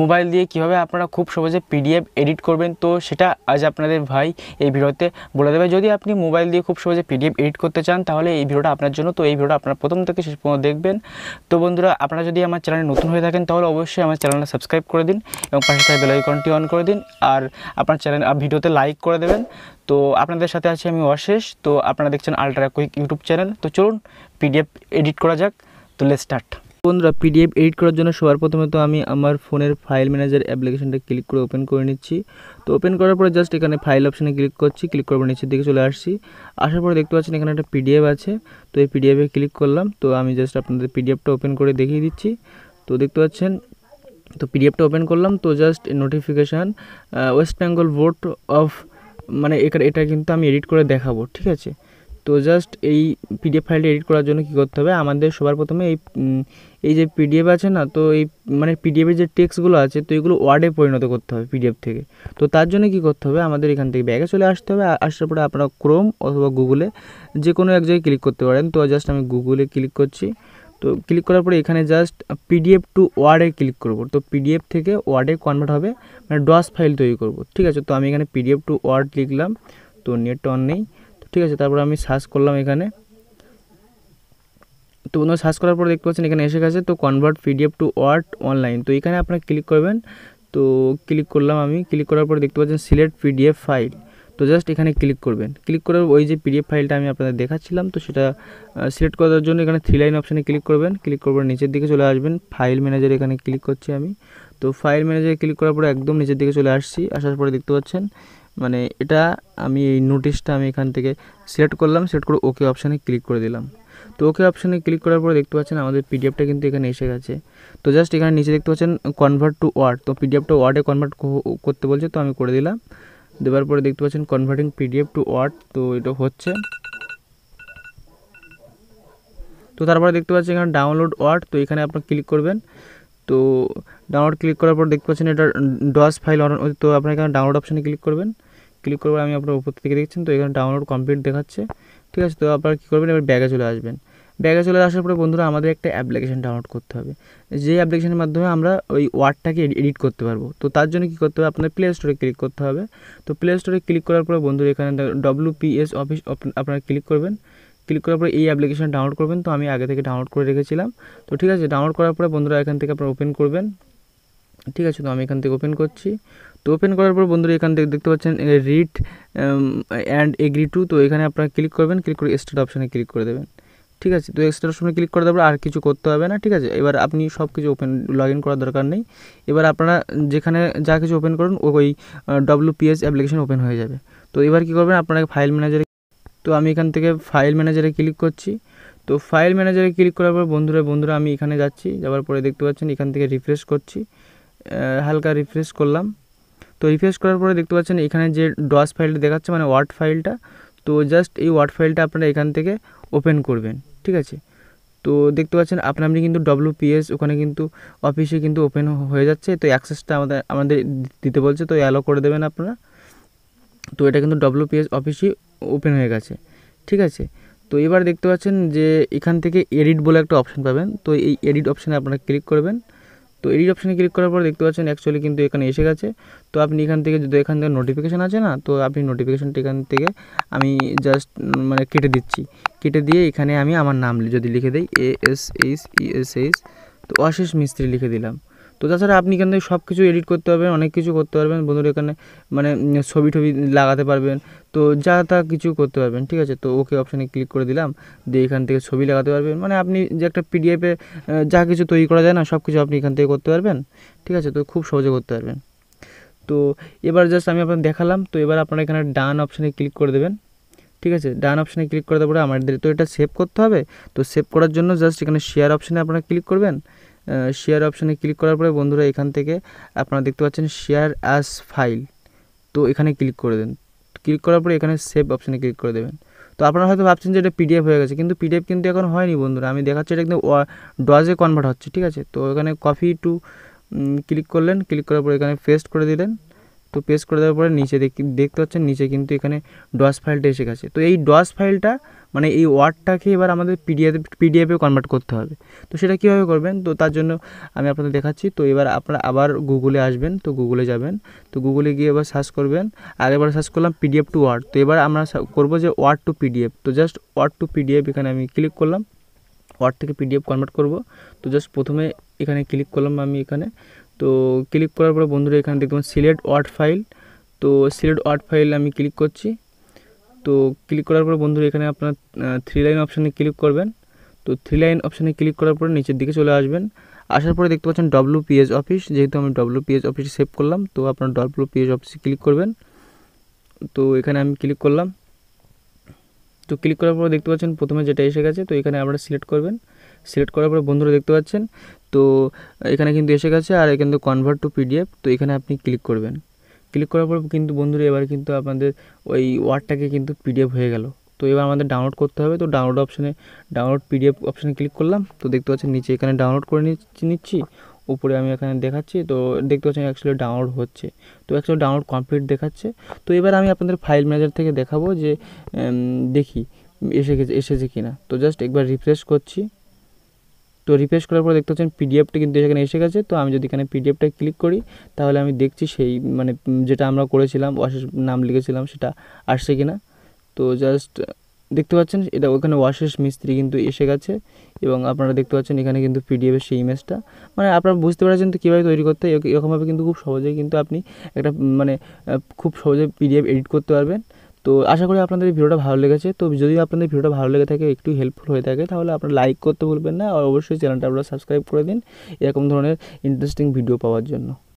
Mobile দিয়ে কীভাবে আপনারা খুব সহজে পিডিএফ এডিট করবেন, তো সেটা আজ আপনাদের ভাই এই ভিডিওতে বলে দেবে। যদি আপনি মোবাইল দিয়ে খুব সহজে পিডিএফ এডিট করতে চান তাহলে এই ভিডিওটা আপনার জন্য। তো এই ভিডিওটা আপনারা প্রথম থেকে শেষ পর্যন্ত দেখবেন। তো বন্ধুরা, আপনারা যদি আমার চ্যানেলে নতুন হয়ে থাকেন তাহলে অবশ্যই আমার চ্যানেলটা সাবস্ক্রাইব করে দিন এবং পাশে থাকা বেল আইকনটি অন করে দিন, আর আপনার চ্যানেল ভিডিওতে লাইক করে দেবেন। তো আপনাদের সাথে আছি আমি অশেষ। তো আপনারা দেখছেন ultraquick ইউটিউব চ্যানেল। তো চলুন পিডিএফ এডিট করা যাক। তো লেটস স্টার্ট। বন্ধুরা, পিডিএফ এডিট করার জন্য সবার প্রথমে তো আমি আমার ফোনের ফাইল ম্যানেজার অ্যাপ্লিকেশনটা ক্লিক করে ওপেন করে নিচ্ছি। তো ওপেন করার পরে জাস্ট এখানে ফাইল অপশানে ক্লিক করছি, ক্লিক করার পর নিচের দিকে চলে আসছি। আসার পরে দেখতে পাচ্ছেন এখানে একটা পিডিএফ আছে। তো এই পিডিএফে ক্লিক করলাম। তো আমি জাস্ট আপনাদের পিডিএফটা ওপেন করে দেখিয়ে দিচ্ছি। তো দেখতে পাচ্ছেন, তো পিডিএফটা ওপেন করলাম। তো just notification West Bengal board of, মানে এটা কিন্তু আমি এডিট করে দেখাবো, ঠিক আছে। তো জাস্ট এই পিডিএফ ফাইলটা এডিট করার জন্য কী করতে হবে, আমাদের সবার প্রথমে এই যে পিডিএফ আছে না, তো এই মানে পিডিএফের যে টেক্সটগুলো আছে তো এগুলো ওয়ার্ডে পরিণত করতে হবে পিডিএফ থেকে। তো তার জন্য কী করতে হবে, আমাদের এখান থেকে ব্যাগে চলে আসতে হবে। আসার পরে আপনারা ক্রোম অথবা গুগলে যে কোনো এক জায়গায় ক্লিক করতে পারেন। তো জাস্ট আমি গুগলে ক্লিক করছি। তো ক্লিক করার পরে এখানে জাস্ট পিডিএফ টু ওয়ার্ডে ক্লিক করব। তো পিডিএফ থেকে ওয়ার্ডে কনভার্ট হবে, মানে ডস ফাইল তৈরি করব, ঠিক আছে। তো আমি এখানে পিডিএফ টু ওয়ার্ড লিখলাম। তো নেট অন নেই, ঠিক আছে। তারপর আমি সার্চ করলাম এখানে। তো বন্ধুরা, সার্চ করার পর দেখতে পাচ্ছেন এখানে এসে গেছে। তো convert PDF to word online, তো এখানে আপনারা ক্লিক করবেন। তো ক্লিক করলাম আমি। ক্লিক করার পর দেখতে পাচ্ছেন সিলেক্ট পিডিএফ ফাইল। তো জাস্ট এখানে ক্লিক করবেন। ক্লিক করে ওই যে পিডিএফ ফাইলটা আমি আপনাদের দেখাচ্ছিলাম তো সেটা সিলেক্ট করার জন্য এখানে 3 লাইন অপশানে ক্লিক করবেন। ক্লিক করবার নিচের দিকে চলে আসবেন, ফাইল ম্যানেজার এখানে ক্লিক করছি আমি। তো ফাইল ম্যানেজারে ক্লিক করার পরে একদম নিচের দিকে চলে আসছি। আসার পরে দেখতে পাচ্ছেন মানে এটা আমি এই নোটিশটা আমি এখান থেকে সিলেক্ট করলাম। সিলেক্ট করে ওকে অপশানে ক্লিক করে দিলাম। তো ওকে অপশানে ক্লিক করার পরে দেখতে পাচ্ছেন আমাদের পিডিএফটা কিন্তু এখানে এসে গেছে। তো জাস্ট এখানে নিচে দেখতে পাচ্ছেন কনভার্ট টু ওয়ার্ড, তো পিডিএফটা ওয়ার্ডে কনভার্ট করতে বলছে, তো আমি করে দিলাম। দেওয়ার পরে দেখতে পাচ্ছেন কনভার্টিং পিডিএফ টু ওয়ার্ড, তো এটা হচ্ছে। তো তারপরে দেখতে পাচ্ছেন এখানে ডাউনলোড ওয়ার্ড, তো এখানে আপনার ক্লিক করবেন। তো ডাউনলোড ক্লিক করার পর দেখতে পাচ্ছেন এটা ডস ফাইল, তো আপনার এখানে ডাউনলোড অপশানে ক্লিক করবেন। ক্লিক করবো আমি আপনার উপর থেকে দেখছেন, তো এখানে ডাউনলোড কমপ্লিট দেখাচ্ছে, ঠিক আছে। তো আপনারা কী করবেন, এবার ব্যাগে চলে আসবেন। ব্যাগে চলে আসার পরে বন্ধুরা আমাদের একটা অ্যাপ্লিকেশন ডাউনলোড করতে হবে, যে অ্যাপ্লিকেশনের মাধ্যমে আমরা ওই ওয়ার্ডটাকে এডিট করতে পারবো। তো তার জন্য কী করতে হবে, আপনার প্লে স্টোরে ক্লিক করতে হবে। তো প্লে স্টোরে ক্লিক করার পরে বন্ধুরা এখানে WPS অফিস আপনারা ক্লিক করবেন। ক্লিক করার পরে এই অ্যাপ্লিকেশন ডাউনলোড করবেন। তো আমি আগে থেকে ডাউনলোড করে রেখেছিলাম, তো ঠিক আছে। ডাউনলোড করার পরে বন্ধুরা এখান থেকে আপনারা ওপেন করবেন, ঠিক আছে। তো আমি এখান থেকে ওপেন করছি। তো ওপেন করার পর বন্ধুরা এখান থেকে দেখতে পাচ্ছেন রিড অ্যান্ড এগ্রি টু, তো এখানে আপনারা ক্লিক করবেন। ক্লিক করে স্টার্ট অপশানে ক্লিক করে দেবেন, ঠিক আছে। তো স্টার্ট অপশানে ক্লিক করে দেওয়ার আর কিছু করতে হবে না, ঠিক আছে। এবার আপনি সব কিছু লগ ইন করার দরকার নেই। এবার আপনারা যেখানে যা কিছু ওপেন করুন ওই WPS অ্যাপ্লিকেশন ওপেন হয়ে যাবে। তো এবার কী করবেন, আপনারা ফাইল ম্যানেজারে, তো আমি এখান থেকে ফাইল ম্যানেজারে ক্লিক করছি। তো ফাইল ম্যানেজারে ক্লিক করার পর বন্ধুরা আমি এখানে যাচ্ছি। যাওয়ার পরে দেখতে পাচ্ছেন এখান থেকে রিফ্রেশ করছি, হালকা রিফ্রেশ করলাম। তো রিফ্রেশ করার পরে দেখতে পাচ্ছেন এখানে যে ডস ফাইলটা দেখাচ্ছে মানে ওয়ার্ড ফাইলটা, তো জাস্ট এই ওয়ার্ড ফাইলটা আপনারা এখান থেকে ওপেন করবেন, ঠিক আছে। তো দেখতে পাচ্ছেন আপনি কিন্তু WPS ওখানে কিন্তু অফিসে কিন্তু ওপেন হয়ে যাচ্ছে। তো অ্যাক্সেসটা আমাদের দিতে বলছে, তো অ্যালো করে দেবেন আপনারা। তো এটা কিন্তু WPS অফিসই ওপেন হয়ে গেছে, ঠিক আছে। তো এবার দেখতে পাচ্ছেন যে এখান থেকে এডিট বলে একটা অপশান পাবেন। তো এই এডিট অপশানে আপনারা ক্লিক করবেন। তো এডিট অপশানে ক্লিক করার পর দেখতে পাচ্ছেন অ্যাকচুয়ালি কিন্তু এখানে এসে গেছে। তো আপনি এখান থেকে যদি এখান থেকে নোটিফিকেশান আছে না, তো আপনি নোটিফিকেশানটা এখান থেকে আমি জাস্ট মানে কেটে দিচ্ছি। কেটে দিয়ে এখানে আমি আমার নাম যদি লিখে দিই ASHESH, তো অশেষ মিস্ত্রি লিখে দিলাম। তো তাছাড়া আপনি এখান থেকে সব কিছু এডিট করতে পারবেন, অনেক কিছু করতে পারবেন বন্ধুরা। এখানে মানে ছবি লাগাতে পারবেন, তো যা তা কিছু করতে পারবেন, ঠিক আছে। তো ওকে অপশানে ক্লিক করে দিলাম, দিয়ে এখান থেকে ছবি লাগাতে পারবেন। মানে আপনি যে একটা পিডিএফে যা কিছু তৈরি করা যায় না, সব কিছু আপনি এখান থেকে করতে পারবেন, ঠিক আছে। তো খুব সহজে করতে পারবেন। তো এবার জাস্ট আমি আপনাদের দেখালাম। তো এবার আপনারা এখানে ডান অপশানে ক্লিক করে দেবেন, ঠিক আছে। ডান অপশানে ক্লিক করে দেওয়ার পরে আমাদের তো এটা সেভ করতে হবে। তো সেভ করার জন্য জাস্ট এখানে শেয়ার অপশানে আপনারা ক্লিক করবেন। শেয়ার অপশানে ক্লিক করার পরে বন্ধুরা এখান থেকে আপনারা দেখতে পাচ্ছেন শেয়ার অ্যাজ ফাইল, তো এখানে ক্লিক করে দেন। ক্লিক করার পরে এখানে সেভ অপশানে ক্লিক করে দেবেন। তো আপনারা হয়তো ভাবছেন যে এটা পিডিএফ হয়ে গেছে, কিন্তু পিডিএফ কিন্তু এখন হয়নি বন্ধুরা। আমি দেখাচ্ছি এটা কিন্তু ডজে কনভার্ট হচ্ছে, ঠিক আছে। তো এখানে কপি টু ক্লিক করলেন, ক্লিক করার পরে এখানে পেস্ট করে দিলেন। তো পেস্ট করে দেওয়ার পরে নিচে দেখতে পাচ্ছেন নিচে কিন্তু এখানে ডস ফাইলটা এসে গেছে। তো এই ডস ফাইলটা মানে এই ওয়ার্ডটাকে এবার আমাদের পিডিএফে কনভার্ট করতে হবে। তো সেটা কীভাবে করবেন, তো তার জন্য আমি আপনাদের দেখাচ্ছি। তো এবার আপনারা আবার গুগলে আসবেন, তো গুগলে যাবেন, তো গুগলে গিয়ে এবার সার্চ করবেন। আগেবার সার্চ করলাম পিডিএফ টু ওয়ার্ড, তো এবার আমরা করবো যে ওয়ার্ড টু পিডিএফ। তো জাস্ট ওয়ার্ড টু পিডিএফ এখানে আমি ক্লিক করলাম, ওয়ার্ড থেকে পিডিএফ কনভার্ট করব। তো জাস্ট প্রথমে এখানে ক্লিক করলাম আমি এখানে। তো ক্লিক করার পরে বন্ধুরা এখানে দেখতে পাচ্ছেন সিলেক্ট ওয়ার্ড ফাইল। তো সিলেক্ট ওয়ার্ড ফাইল আমি ক্লিক করছি। তো ক্লিক করার পরে বন্ধুরা এখানে আপনার 3 লাইন অপশানে ক্লিক করবেন। তো 3 লাইন অপশানে ক্লিক করার পরে নিচের দিকে চলে আসবেন। আসার পরে দেখতে পাচ্ছেন WPS অফিস, যেহেতু আমি WPS অফিসে সেভ করলাম, তো আপনার WPS অফিসে ক্লিক করবেন। তো এখানে আমি ক্লিক করলাম। তো ক্লিক করার পরে দেখতে পাচ্ছেন প্রথমে যেটা এসে গেছে, তো এখানে আপনারা সিলেক্ট করবেন। সিলেক্ট করার পরে বন্ধুরা দেখতে পাচ্ছেন তো এখানে কিন্তু এসে গেছে, আর এখানে কনভার্ট টু পিডিএফ, তো এখানে আপনি ক্লিক করবেন। ক্লিক করার পর কিন্তু বন্ধুরা এবার কিন্তু আপনাদের ওই ওয়ার্ডটাকে কিন্তু পিডিএফ হয়ে গেল। তো এবার আমাদের ডাউনলোড করতে হবে। তো ডাউনলোড পিডিএফ অপশানে ক্লিক করলাম। তো দেখতে পাচ্ছেন নিচে এখানে ডাউনলোড করে নিচ্ছি। উপরে আমি এখানে দেখাচ্ছি, তো দেখতে পাচ্ছেন অ্যাকচুয়ালি ডাউনলোড হচ্ছে। তো অ্যাকচুয়ালি ডাউনলোড কমপ্লিট দেখাচ্ছে। তো এবার আমি আপনাদের ফাইল ম্যানেজার থেকে দেখাবো যে দেখি এসেছে কিনা। তো জাস্ট একবার রিফ্রেশ করছি। তো রিফ্রেশ করার পর দেখতে পাচ্ছেন পিডিএফটা কিন্তু এখানে এসে গেছে। তো আমি যদি এখানে পিডিএফটা ক্লিক করি তাহলে আমি দেখছি সেই মানে যেটা আমরা করেছিলাম ওয়াশের নাম লিখেছিলাম সেটা আসছে কিনা। তো জাস্ট দেখতে পাচ্ছেন এটা ওখানে ওয়াশেস মিস্ত্রি কিন্তু এসে গেছে, এবং আপনারা দেখতে পাচ্ছেন এখানে কিন্তু পিডিএফের সেই ইমেজটা মানে আপনারা বুঝতে পারছেন তো কীভাবে তৈরি করতে। এরকমভাবে কিন্তু খুব সহজেই কিন্তু আপনি একটা মানে খুব সহজে পিডিএফ এডিট করতে পারবেন। তো আশা করি আপনাদের এই ভিডিওটা ভালো লেগেছে। তো যদি আপনাদের ভিডিওটা ভালো লেগে থাকে, একটু হেল্পফুল হয়ে থাকে, তাহলে আপনারা লাইক করতে ভুলবেন না, আর অবশ্যই চ্যানেলটা আপনারা সাবস্ক্রাইব করে দিন এরকম ধরনের ইন্টারেস্টিং ভিডিও পাওয়ার জন্য।